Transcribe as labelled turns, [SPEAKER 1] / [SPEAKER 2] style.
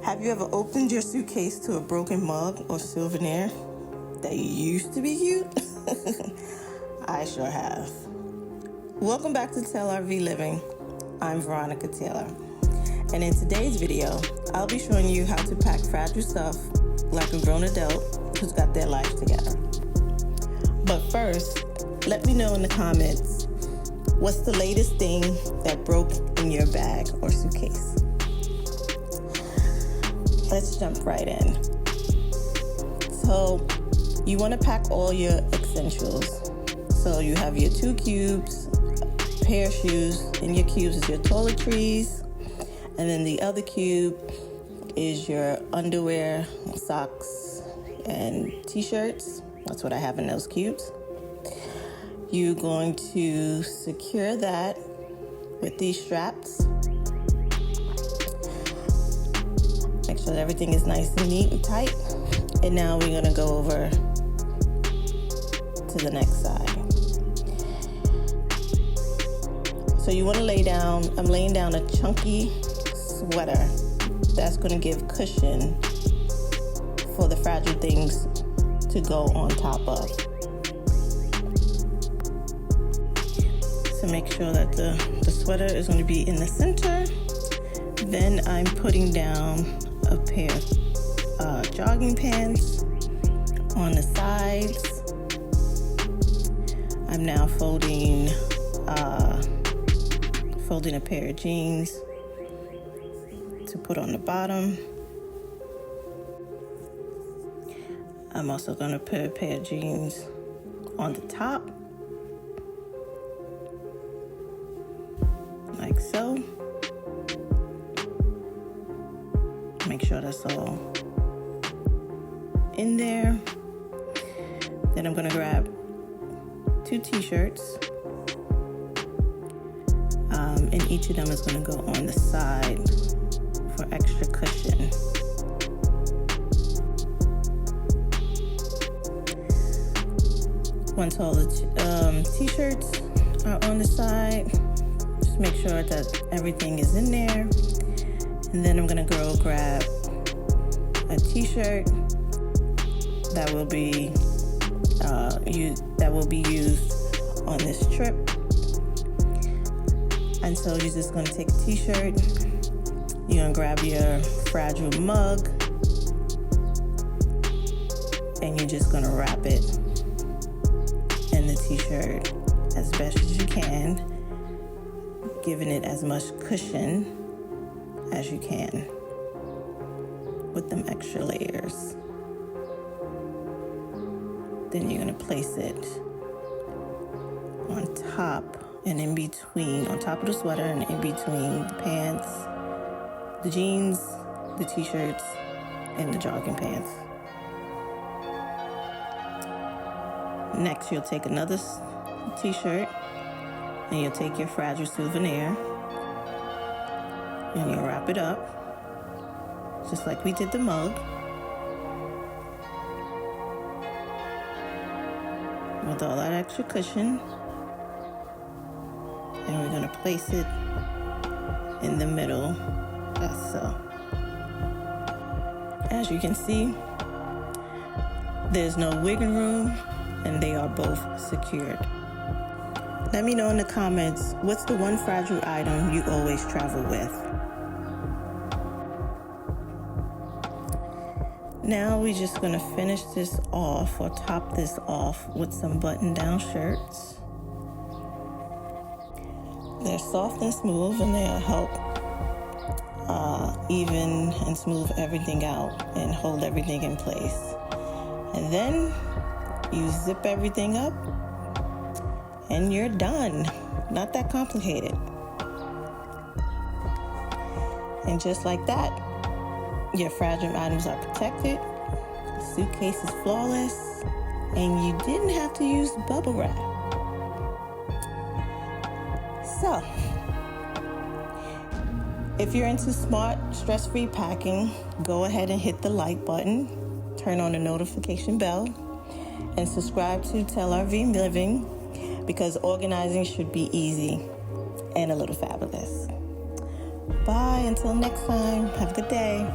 [SPEAKER 1] Have you ever opened your suitcase to a broken mug or souvenir that used to be cute? I sure have. Welcome back to Taylrv Living. I'm Veronica Taylor. And in today's video, I'll be showing you how to pack fragile stuff like a grown adult who's got their life together. But first, let me know in the comments, what's the latest thing that broke in your bag or suitcase? Let's jump right in. So you want to pack all your essentials. So you have your 2 cubes, a pair of shoes. In your cubes is your toiletries. And then the other cube is your underwear, socks, and t-shirts. That's what I have in those cubes. You're going to secure that with these straps. Make sure that everything is nice and neat and tight. And now we're gonna go over to the next side. So you wanna lay down, I'm laying down a chunky sweater that's gonna give cushion for the fragile things to go on top of. So make sure that the sweater is gonna be in the center. Then I'm putting down a pair of jogging pants on the sides. I'm now folding a pair of jeans to put on the bottom. I'm also going to put a pair of jeans on the top, like so. Make sure that's all in there. Then I'm gonna grab 2 t-shirts, and each of them is gonna go on the side for extra cushion. Once all the t-shirts are on the side, just make sure that everything is in there. And then I'm gonna go grab a t-shirt that will be used on this trip. And so you're just gonna take a t-shirt, you're gonna grab your fragile mug, and you're just gonna wrap it in the t-shirt as best as you can, giving it as much cushion as you can with them extra layers. Then you're gonna place it on top and in between, on top of the sweater and in between the pants, the jeans, the t-shirts, and the jogging pants. Next, you'll take another t-shirt and you'll take your fragile souvenir and you'll wrap it up, just like we did the mug. With all that extra cushion. And we're gonna place it in the middle, as so. As you can see, there's no wiggle room and they are both secured. Let me know in the comments, what's the one fragile item you always travel with? Now we're just gonna finish this off or top this off with some button-down shirts. They're soft and smooth and they'll help even and smooth everything out and hold everything in place. And then you zip everything up and you're done. Not that complicated. And just like that, your fragile items are protected, the suitcase is flawless, and you didn't have to use bubble wrap. So, if you're into smart, stress-free packing, go ahead and hit the like button, turn on the notification bell, and subscribe to Taylrv Living, because organizing should be easy and a little fabulous. Bye, until next time, have a good day.